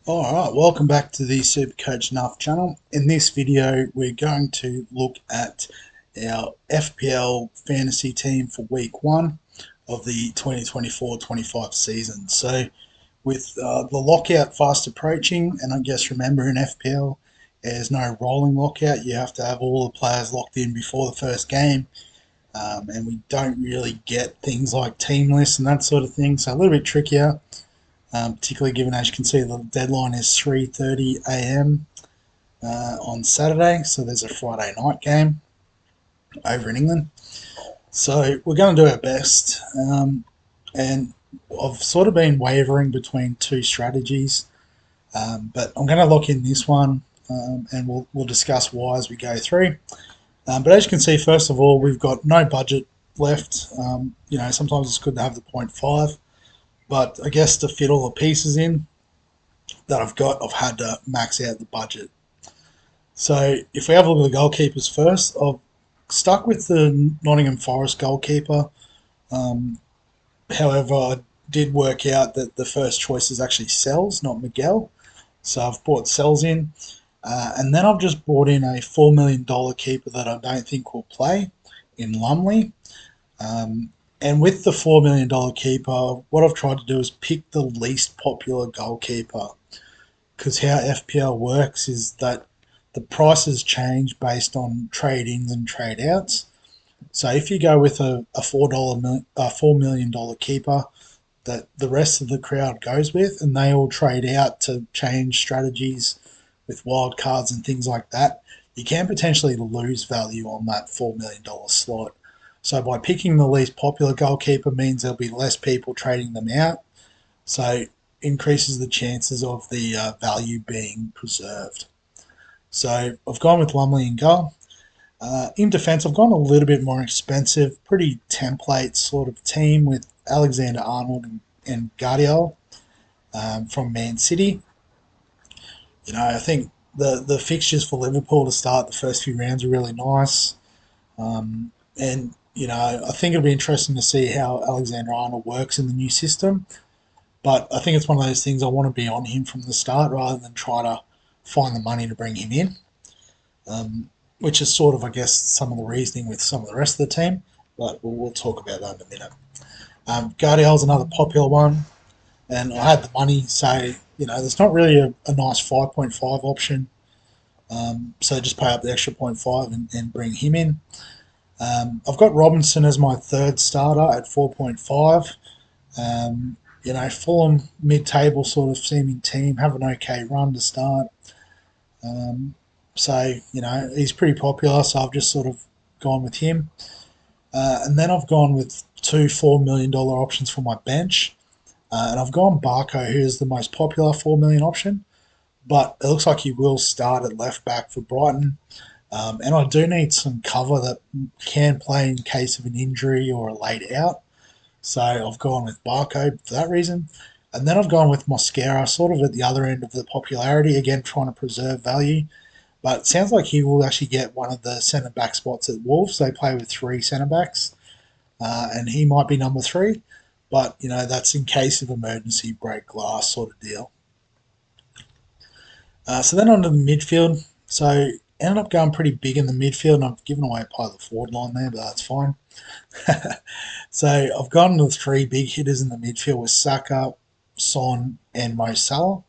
Alright, welcome back to the Supercoach Nuff channel. In this video, we're going to look at our FPL fantasy team for week 1 of the 2024-25 season. So, with the lockout fast approaching, and I guess remember in FPL, there's no rolling lockout. You have to have all the players locked in before the first game. And we don't really get things like team lists and that sort of thing, so a little bit trickier. Particularly given, as you can see, the deadline is 3:30 a.m. On Saturday, so there's a Friday night game over in England. So we're going to do our best, and I've sort of been wavering between two strategies, but I'm going to lock in this one, and we'll discuss why as we go through. But as you can see, first of all, we've got no budget left. Sometimes it's good to have the 0.5. But I guess to fit all the pieces in that I've got, I've had to max out the budget. So if we have a look at the goalkeepers first, I've stuck with the Nottingham Forest goalkeeper. However, I did work out that the first choice is actually Sells, not Miguel. So I've brought Sells in. And then I've just brought in a $4 million keeper that I don't think will play in Lumley. And with the $4 million keeper, what I've tried to do is pick the least popular goalkeeper. Because how FPL works is that the prices change based on trade-ins and trade-outs. So if you go with a $4 million keeper that the rest of the crowd goes with, and they all trade out to change strategies with wild cards and things like that, you can potentially lose value on that $4 million slot. So by picking the least popular goalkeeper means there'll be less people trading them out, so increases the chances of the value being preserved. So I've gone with Lumley in goal. In defence, I've gone a little bit more expensive, pretty template sort of team with Alexander-Arnold and Guardiola from Man City. I think the fixtures for Liverpool to start the first few rounds are really nice. And I think it'll be interesting to see how Alexander-Arnold works in the new system. But I think it's one of those things I want to be on him from the start rather than try to find the money to bring him in, which is sort of, I guess, some of the reasoning with some of the rest of the team. But we'll talk about that in a minute. Guardiola's another popular one, and I had the money, so there's not really a nice 5.5 option. So just pay up the extra 0.5 and bring him in. I've got Robinson as my third starter at 4.5. Fulham mid-table sort of seeming team, have an okay run to start. He's pretty popular, so I've just sort of gone with him. And then I've gone with two $4 million options for my bench. And I've gone Barco, who is the most popular $4 million option. But it looks like he will start at left back for Brighton. And I do need some cover that can play in case of an injury or a late out. So I've gone with Barco for that reason. And then I've gone with Mosquera, sort of at the other end of the popularity, again trying to preserve value. But it sounds like he will actually get one of the centre-back spots at Wolves. They play with 3 centre-backs. And he might be number 3. But, that's in case of emergency, break glass sort of deal. So then on to the midfield. So ended up going pretty big in the midfield, and I've given away part of the forward line there, but that's fine. So I've gone with 3 big hitters in the midfield with Saka, Son, and Mo Salah.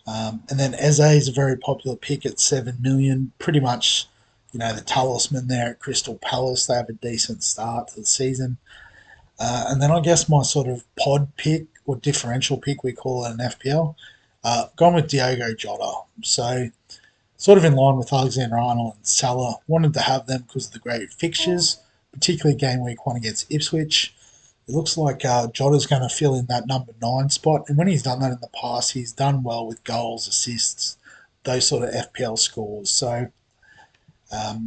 And then Eze is a very popular pick at 7 million. Pretty much, the talisman there at Crystal Palace. They have a decent start to the season. And then I guess my sort of pod pick, or differential pick we call it in FPL, gone with Diogo Jota. So sort of in line with Alexander-Arnold and Salah. Wanted to have them because of the great fixtures, particularly game week 1 against Ipswich. It looks like Jota's going to fill in that number 9 spot, and when he's done that in the past, he's done well with goals, assists, those sort of FPL scores. So, I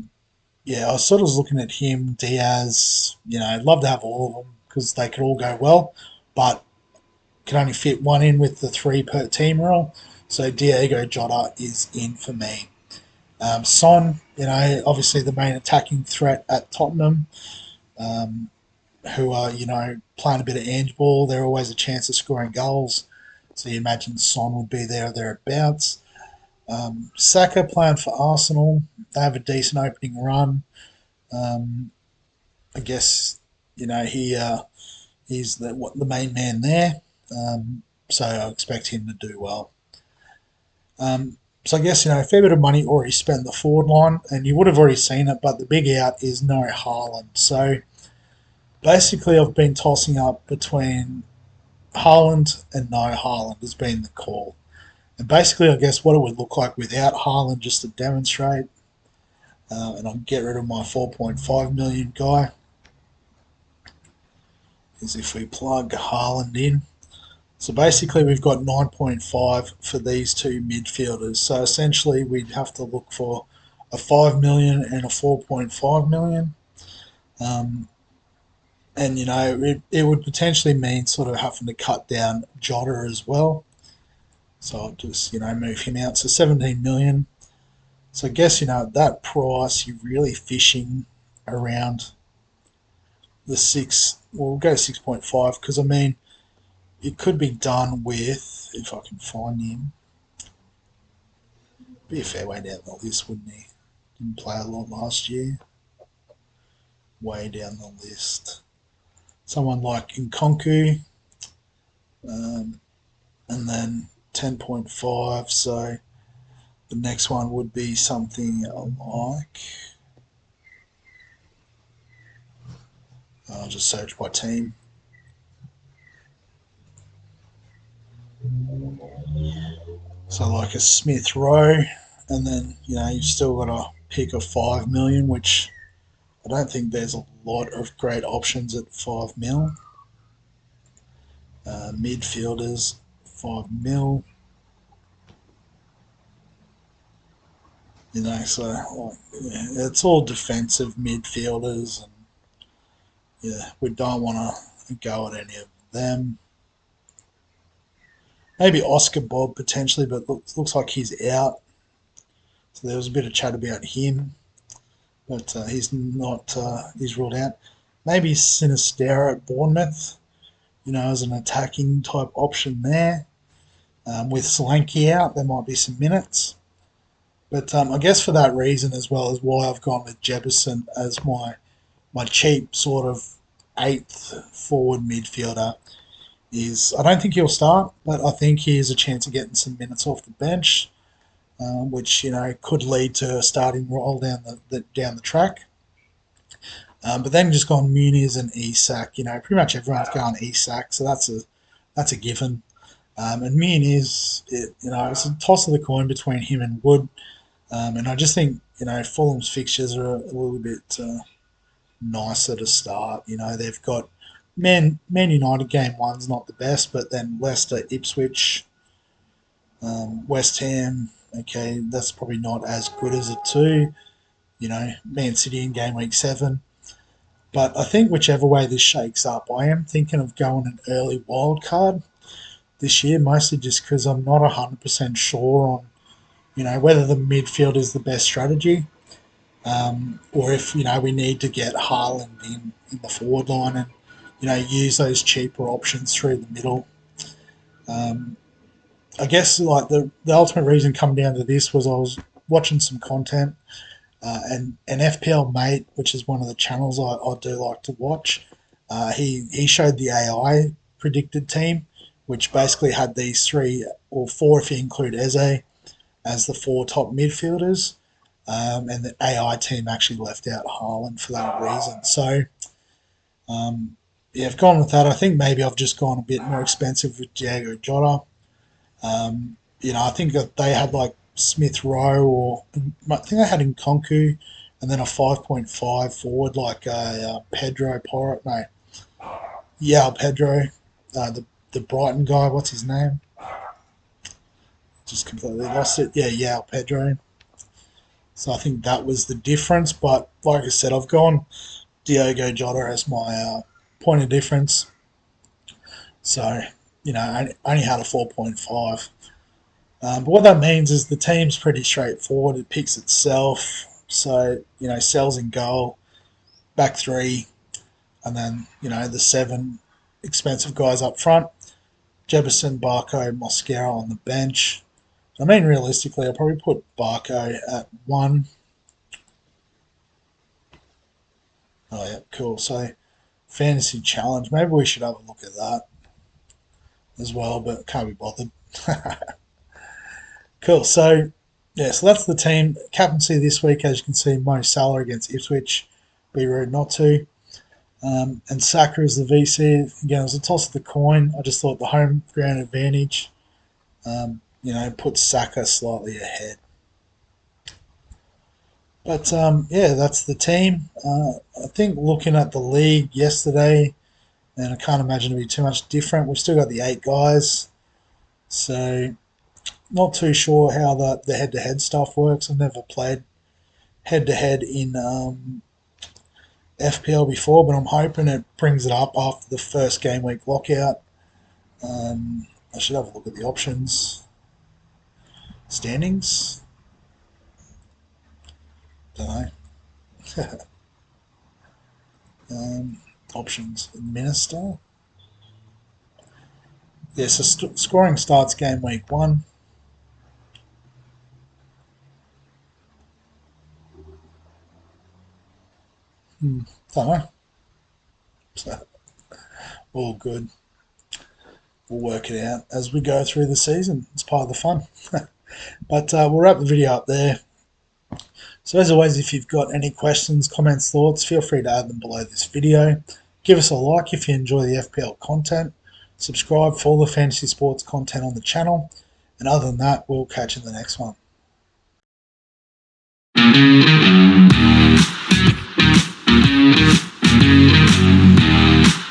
was sort of looking at him, Diaz. I'd love to have all of them because they could all go well, but can only fit one in with the 3 per team rule. So Diogo Jota is in for me. Son, obviously the main attacking threat at Tottenham. um, who are, playing a bit of Ange ball. They're always a chance of scoring goals. So you imagine Son would be there or thereabouts. Saka playing for Arsenal. They have a decent opening run. Um, I guess, he's the main man there. So I expect him to do well. So I guess, a fair bit of money already spent the forward line, and you would have already seen it, but the big out is no Haaland. So basically, I've been tossing up between Haaland and no Haaland has been the call. And basically, I guess what it would look like without Haaland, just to demonstrate, and I'll get rid of my 4.5 million guy, is if we plug Haaland in. So basically, we've got 9.5 for these two midfielders. So essentially, we'd have to look for a 5 million and a 4.5 million. And, it would potentially mean sort of having to cut down Jota as well. So I'll just, move him out. So 17 million. So I guess, at that price, you're really fishing around the six. Well, we'll go 6.5 because, I mean, it could be done with, if I can find him, be a fair way down the list, wouldn't he? Didn't play a lot last year. Way down the list. Someone like Nkonku, um, and then 10.5. So the next one would be something like. I'll just search by team. So like a Smith Rowe, and then you've still got to pick a 5 million, which I don't think there's a lot of great options at 5 mil. Midfielders, 5 mil. So it's all defensive midfielders, and we don't want to go at any of them. Maybe Oscar Bob potentially, but looks like he's out. So there was a bit of chat about him, but he's not. He's ruled out. Maybe Sinistera at Bournemouth, as an attacking type option there. With Solanke out, there might be some minutes. But I guess for that reason, as well as why I've gone with Jefferson as my cheap sort of eighth forward midfielder, is I don't think he'll start, but I think he has a chance of getting some minutes off the bench, which could lead to a starting role down the track. But then just gone Muniz and Isak. Pretty much everyone's going Isak, so that's a given. And Muniz, it's a toss of the coin between him and Wood. And I just think Fulham's fixtures are a little bit nicer to start. They've got Man United game one's not the best, but then Leicester, Ipswich, West Ham. Okay, that's probably not as good as a two. Man City in game week 7. But I think whichever way this shakes up, I am thinking of going an early wild card this year, mostly just because I'm not 100% sure on whether the midfield is the best strategy, or if we need to get Haaland in the forward line and use those cheaper options through the middle. Um, I guess like the ultimate reason coming down to this was I was watching some content, and an FPL mate, which is one of the channels I do like to watch. He showed the AI predicted team, which basically had these 3 or 4 if you include Eze as the 4 top midfielders. And the AI team actually left out Haaland for that reason. So, I've gone with that. I think maybe I've just gone a bit more expensive with Diego Jota. I think that they had like Smith Rowe, or I think they had Nkonku, and then a 5.5 forward like a Pedro Porro. No, yeah, Pedro, the Brighton guy. What's his name? Just completely lost it. Yeah, Pedro. So I think that was the difference. But like I said, I've gone Diego Jota as my point of difference. So, I only had a 4.5. But what that means is the team's pretty straightforward. It picks itself. So, Sells in goal, back three. And then, the 7 expensive guys up front. Jefferson, Barco, Mosquera on the bench. I mean, realistically, I'll probably put Barco at 1. Oh, yeah, cool. So, fantasy challenge. Maybe we should have a look at that as well, but can't be bothered. Cool. So, yeah, so that's the team. Captaincy this week, as you can see, Mo Salah against Ipswich. Be rude not to. And Saka is the VC. Again, it was a toss of the coin. I just thought the home ground advantage, puts Saka slightly ahead. But yeah, that's the team. I think looking at the league yesterday, and I can't imagine it'll be too much different. We've still got the 8 guys, so not too sure how the head-to-head stuff works. I've never played head-to-head in FPL before, but I'm hoping it brings it up after the first game week lockout. I should have a look at the options. Standings? Don't know. Options. Administer? Yeah, so scoring starts game week 1. Don't know. So, all good. We'll work it out as we go through the season. It's part of the fun. But we'll wrap the video up there. So as always, if you've got any questions, comments, thoughts, feel free to add them below this video. Give us a like if you enjoy the FPL content. Subscribe for all the fantasy sports content on the channel. And other than that, we'll catch you in the next one.